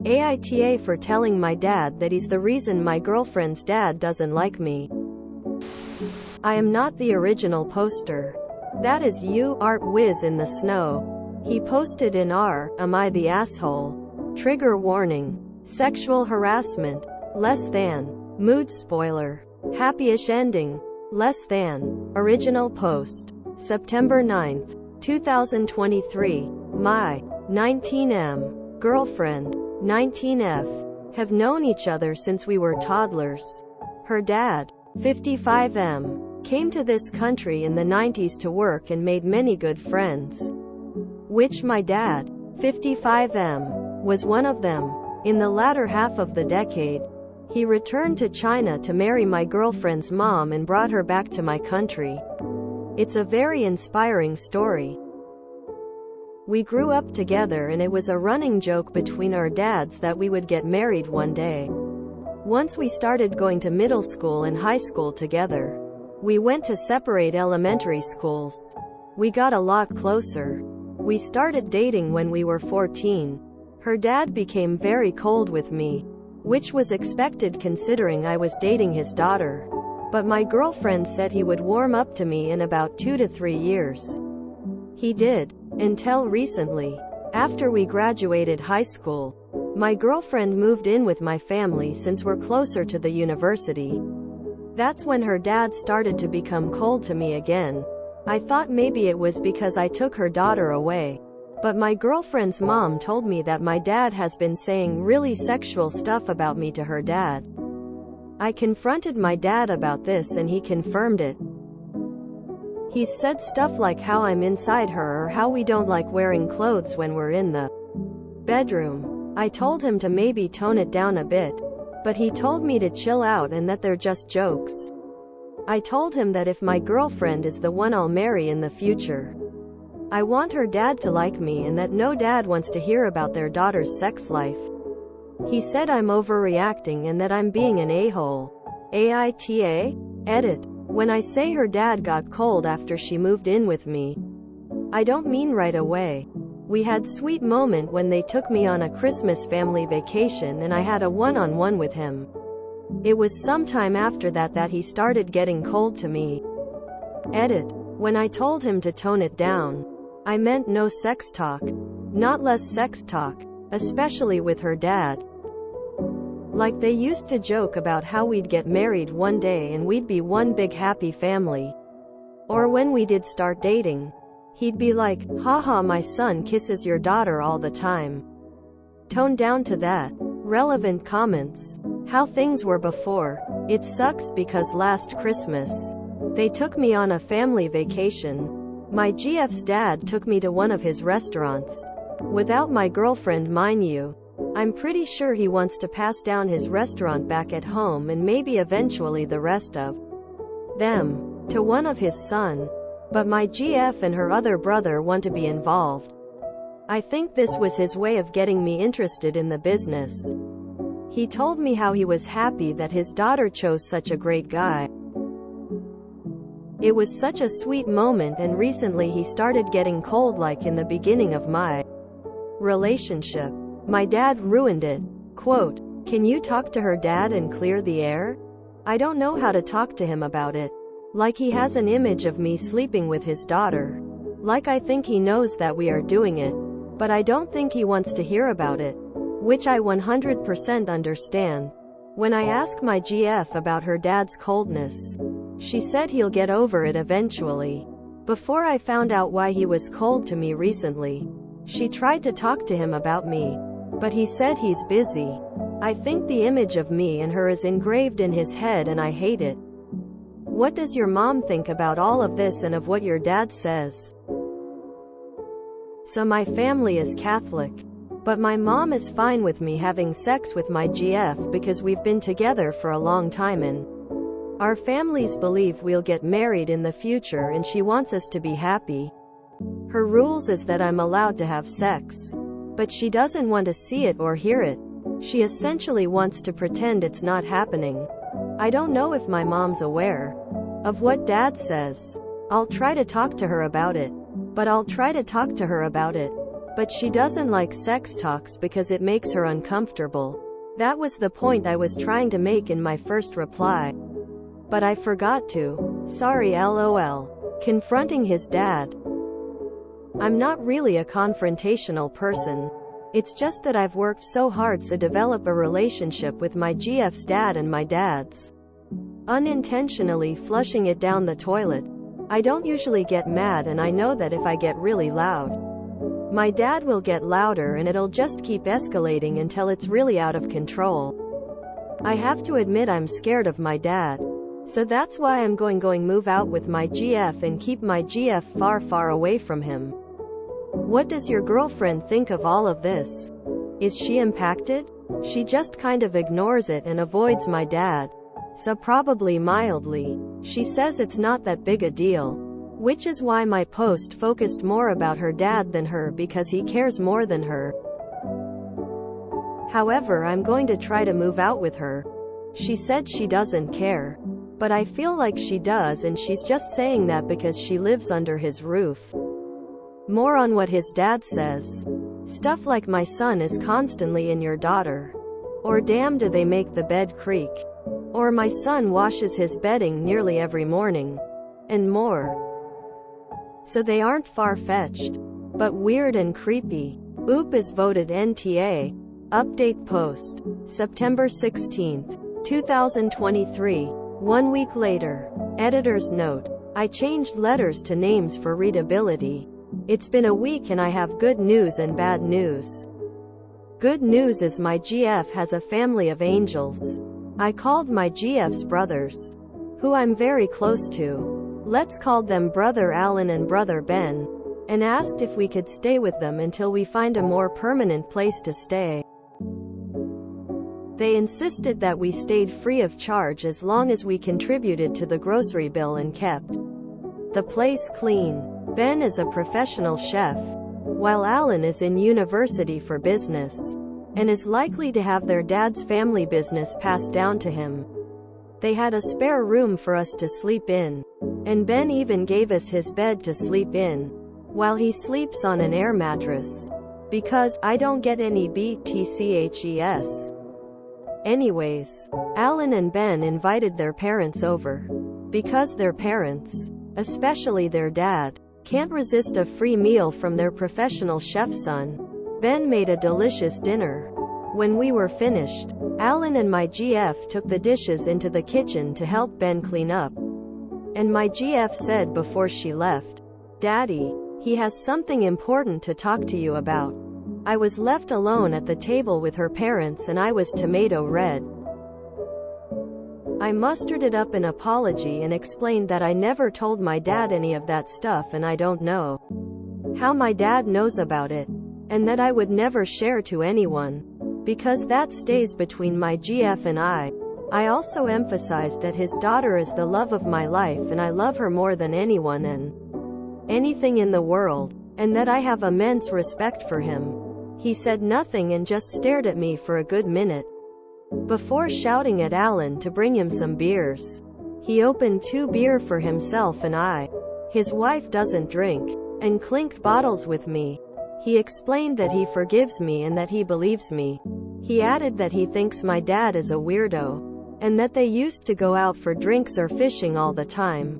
AITA for telling my dad that he's the reason my girlfriend's dad doesn't like me. I am not the original poster. That is you, Art Whiz in the Snow. He posted in R, am I the asshole? Trigger warning. Sexual harassment. Less than. Mood spoiler. Happy-ish ending. Less than. Original post. September 9th, 2023. My 19M girlfriend, 19F, have known each other since we were toddlers. Her dad, 55M, came to this country in the 90s to work and made many good friends. Which my dad, 55M, was one of them. In the latter half of the decade, he returned to China to marry my girlfriend's mom and brought her back to my country. It's a very inspiring story. We grew up together and it was a running joke between our dads that we would get married one day. Once we started going to middle school and high school together. We went to separate elementary schools. We got a lot closer. We started dating when we were 14. Her dad became very cold with me, which was expected considering I was dating his daughter. But my girlfriend said he would warm up to me in about 2 to 3 years. He did. Until recently. After we graduated high school, my girlfriend moved in with my family since we're closer to the university. That's when her dad started to become cold to me again. I thought maybe it was because I took her daughter away. But my girlfriend's mom told me that my dad has been saying really sexual stuff about me to her dad. I confronted my dad about this and he confirmed it. He's said stuff like how I'm inside her or how we don't like wearing clothes when we're in the bedroom. I told him to maybe tone it down a bit, but he told me to chill out and that they're just jokes. I told him that if my girlfriend is the one I'll marry in the future, I want her dad to like me and that no dad wants to hear about their daughter's sex life. He said I'm overreacting and that I'm being an a-hole. AITA? Edit. When I say her dad got cold after she moved in with me, I don't mean right away. We had sweet moment when they took me on a Christmas family vacation and I had a one-on-one with him. It was sometime after that he started getting cold to me. Edit. When I told him to tone it down, I meant no sex talk. Not less sex talk. Especially with her dad. Like they used to joke about how we'd get married one day and we'd be one big happy family. Or when we did start dating, he'd be like, haha, my son kisses your daughter all the time. Tone down to that. Relevant comments. How things were before. It sucks because last Christmas, they took me on a family vacation. My GF's dad took me to one of his restaurants. Without my girlfriend, mind you. I'm pretty sure he wants to pass down his restaurant back at home and maybe eventually the rest of them to one of his son. But my GF and her other brother want to be involved. I think this was his way of getting me interested in the business. He told me how he was happy that his daughter chose such a great guy. It was such a sweet moment and recently he started getting cold like in the beginning of my relationship. My dad ruined it. Quote, can you talk to her dad and clear the air? I don't know how to talk to him about it. Like he has an image of me sleeping with his daughter. Like I think he knows that we are doing it. But I don't think he wants to hear about it. Which I 100% understand. When I ask my GF about her dad's coldness, she said he'll get over it eventually. Before I found out why he was cold to me recently, she tried to talk to him about me. But he said he's busy. I think the image of me and her is engraved in his head and I hate it. What does your mom think about all of this and of what your dad says? So my family is Catholic. But my mom is fine with me having sex with my GF because we've been together for a long time and our families believe we'll get married in the future and she wants us to be happy. Her rules is that I'm allowed to have sex. But she doesn't want to see it or hear it. She essentially wants to pretend it's not happening. I don't know if my mom's aware of what dad says. I'll try to talk to her about it. But I'll try to talk to her about it. But she doesn't like sex talks because it makes her uncomfortable. That was the point I was trying to make in my first reply. But I forgot to. Sorry lol. Confronting his dad. I'm not really a confrontational person. It's just that I've worked so hard to develop a relationship with my GF's dad and my dad's unintentionally flushing it down the toilet. I don't usually get mad, and I know that if I get really loud, my dad will get louder and it'll just keep escalating until it's really out of control. I have to admit I'm scared of my dad. So that's why I'm going move out with my GF and keep my GF far away from him. What does your girlfriend think of all of this? Is she impacted? She just kind of ignores it and avoids my dad. So probably mildly. She says it's not that big a deal. Which is why my post focused more about her dad than her, because he cares more than her. However, I'm going to try to move out with her. She said she doesn't care. But I feel like she does, and she's just saying that because she lives under his roof. More on what his dad says. Stuff like my son is constantly in your daughter. Or damn, do they make the bed creak. Or my son washes his bedding nearly every morning. And more. So they aren't far-fetched. But weird and creepy. Oop is voted NTA. Update post. September 16th, 2023. 1 week later. Editor's note. I changed letters to names for readability. It's been a week and I have good news and bad news. Good news is my GF has a family of angels. I called my GF's brothers, who I'm very close to. Let's call them Brother Alan and Brother Ben, and asked if we could stay with them until we find a more permanent place to stay. They insisted that we stayed free of charge as long as we contributed to the grocery bill and kept the place clean. Ben is a professional chef, while Alan is in university for business, and is likely to have their dad's family business passed down to him. They had a spare room for us to sleep in, and Ben even gave us his bed to sleep in, while he sleeps on an air mattress. Because I don't get any BTCHES. Anyways, Alan and Ben invited their parents over. Because their parents, especially their dad, can't resist a free meal from their professional chef son, Ben made a delicious dinner. When we were finished, Alan and my GF took the dishes into the kitchen to help Ben clean up. And my GF said before she left, "Daddy, he has something important to talk to you about." I was left alone at the table with her parents and I was tomato red. I mustered it up an apology and explained that I never told my dad any of that stuff and I don't know how my dad knows about it, and that I would never share to anyone, because that stays between my GF and I. I also emphasized that his daughter is the love of my life and I love her more than anyone and anything in the world, and that I have immense respect for him. He said nothing and just stared at me for a good minute, before shouting at Alan to bring him some beers. He opened 2 beers for himself and I, his wife, doesn't drink, and clinked bottles with me. He explained that he forgives me and that he believes me. He added that he thinks my dad is a weirdo, and that they used to go out for drinks or fishing all the time.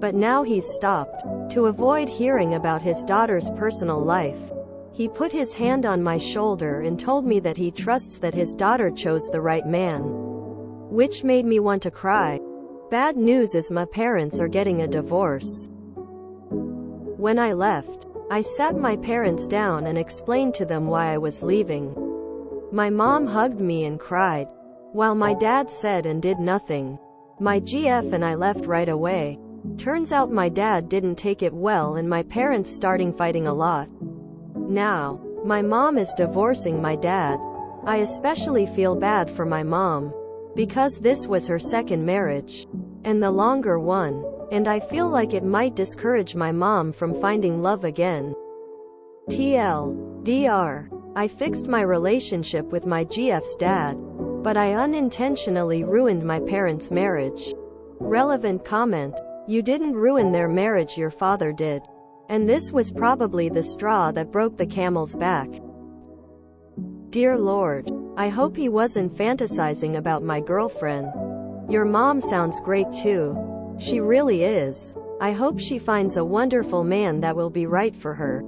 But now he's stopped, to avoid hearing about his daughter's personal life. He put his hand on my shoulder and told me that he trusts that his daughter chose the right man. Which made me want to cry. Bad news is my parents are getting a divorce. When I left, I sat my parents down and explained to them why I was leaving. My mom hugged me and cried, while my dad said and did nothing. My GF and I left right away. Turns out my dad didn't take it well and my parents starting fighting a lot. Now, my mom is divorcing my dad. I especially feel bad for my mom, because this was her second marriage, and the longer one, and I feel like it might discourage my mom from finding love again. TLDR. I fixed my relationship with my GF's dad, but I unintentionally ruined my parents' marriage. Relevant comment. You didn't ruin their marriage, your father did. And this was probably the straw that broke the camel's back. Dear Lord, I hope he wasn't fantasizing about my girlfriend. Your mom sounds great too. She really is. I hope she finds a wonderful man that will be right for her.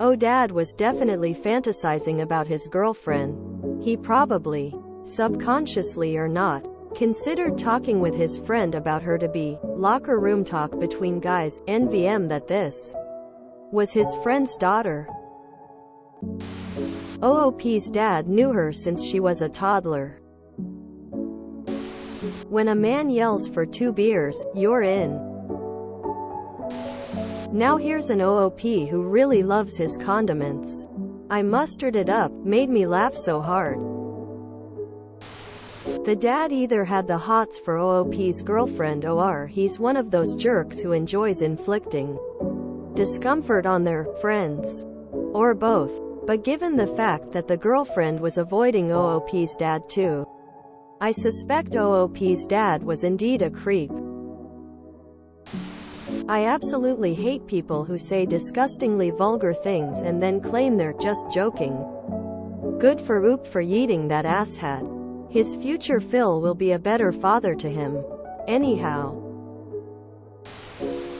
Oh, Dad was definitely fantasizing about his girlfriend. He probably, subconsciously or not, considered talking with his friend about her to be locker room talk between guys. NVM that this was his friend's daughter. OOP's dad knew her since she was a toddler. When a man yells for 2 beers, you're in. Now here's an OOP who really loves his condiments. I mustered it up, made me laugh so hard. The dad either had the hots for OOP's girlfriend or he's one of those jerks who enjoys inflicting discomfort on their friends. Or both. But given the fact that the girlfriend was avoiding OOP's dad too, I suspect OOP's dad was indeed a creep. I absolutely hate people who say disgustingly vulgar things and then claim they're just joking. Good for Oop for yeeting that asshat. His future Phil will be a better father to him. Anyhow.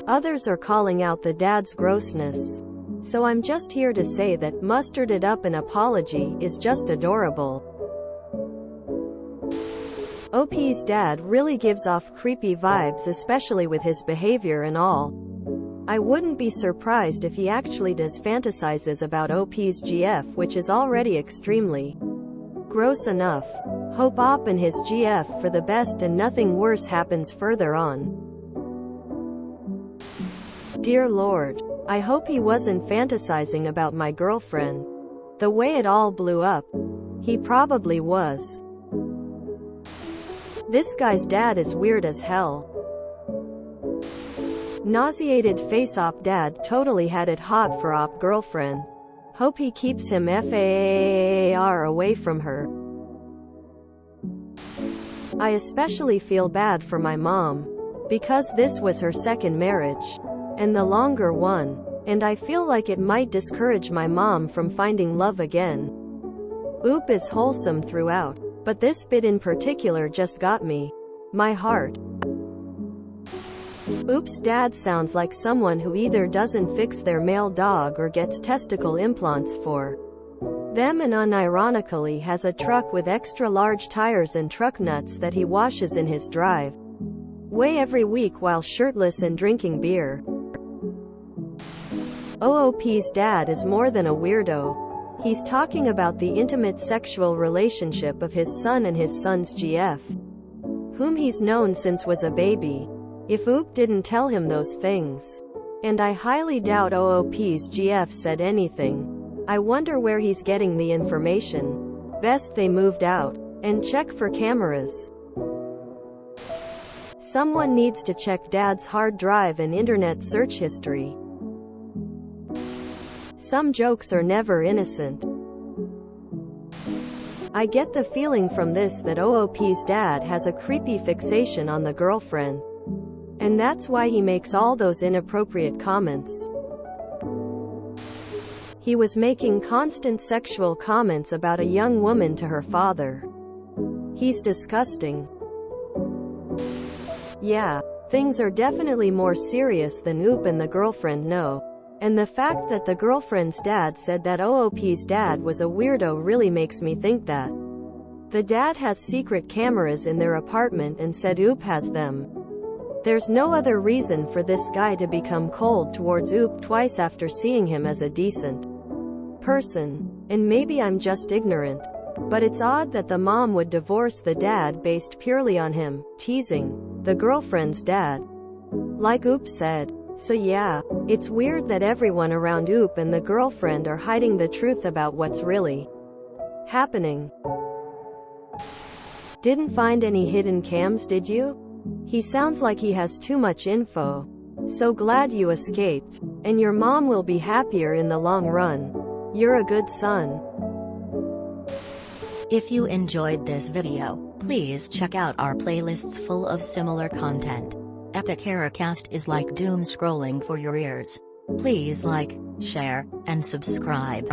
Others are calling out the dad's grossness. So I'm just here to say that mustered it up an apology is just adorable. OP's dad really gives off creepy vibes, especially with his behavior and all. I wouldn't be surprised if he actually does fantasizes about OP's GF, which is already extremely gross enough. Hope OP and his GF for the best and nothing worse happens further on. Dear Lord, I hope he wasn't fantasizing about my girlfriend. The way it all blew up, he probably was. This guy's dad is weird as hell. Nauseated face OP dad totally had it hot for OP girlfriend. Hope he keeps him FAR away from her. I especially feel bad for my mom, because this was her second marriage, and the longer one, and I feel like it might discourage my mom from finding love again. Oop is wholesome throughout, but this bit in particular just got me. My heart. Oop's dad sounds like someone who either doesn't fix their male dog or gets testicle implants for them and unironically has a truck with extra large tires and truck nuts that he washes in his driveway every week while shirtless and drinking beer. OOP's dad is more than a weirdo. He's talking about the intimate sexual relationship of his son and his son's GF, whom he's known since was a baby. If Oop didn't tell him those things. And I highly doubt OOP's GF said anything. I wonder where he's getting the information. Best they moved out. And check for cameras. Someone needs to check Dad's hard drive and internet search history. Some jokes are never innocent. I get the feeling from this that OOP's dad has a creepy fixation on the girlfriend. And that's why he makes all those inappropriate comments. He was making constant sexual comments about a young woman to her father. He's disgusting. Yeah, things are definitely more serious than Oop and the girlfriend know. And the fact that the girlfriend's dad said that OOP's dad was a weirdo really makes me think that the dad has secret cameras in their apartment and said Oop has them. There's no other reason for this guy to become cold towards Oop twice after seeing him as a decent person. And maybe I'm just ignorant, but it's odd that the mom would divorce the dad based purely on him teasing the girlfriend's dad, like Oop said. So yeah, it's weird that everyone around Oop and the girlfriend are hiding the truth about what's really happening. Didn't find any hidden cams, did you? He sounds like he has too much info. So glad you escaped. And your mom will be happier in the long run. You're a good son. If you enjoyed this video, please check out our playlists full of similar content. AITA is like doom scrolling for your ears. Please like, share, and subscribe.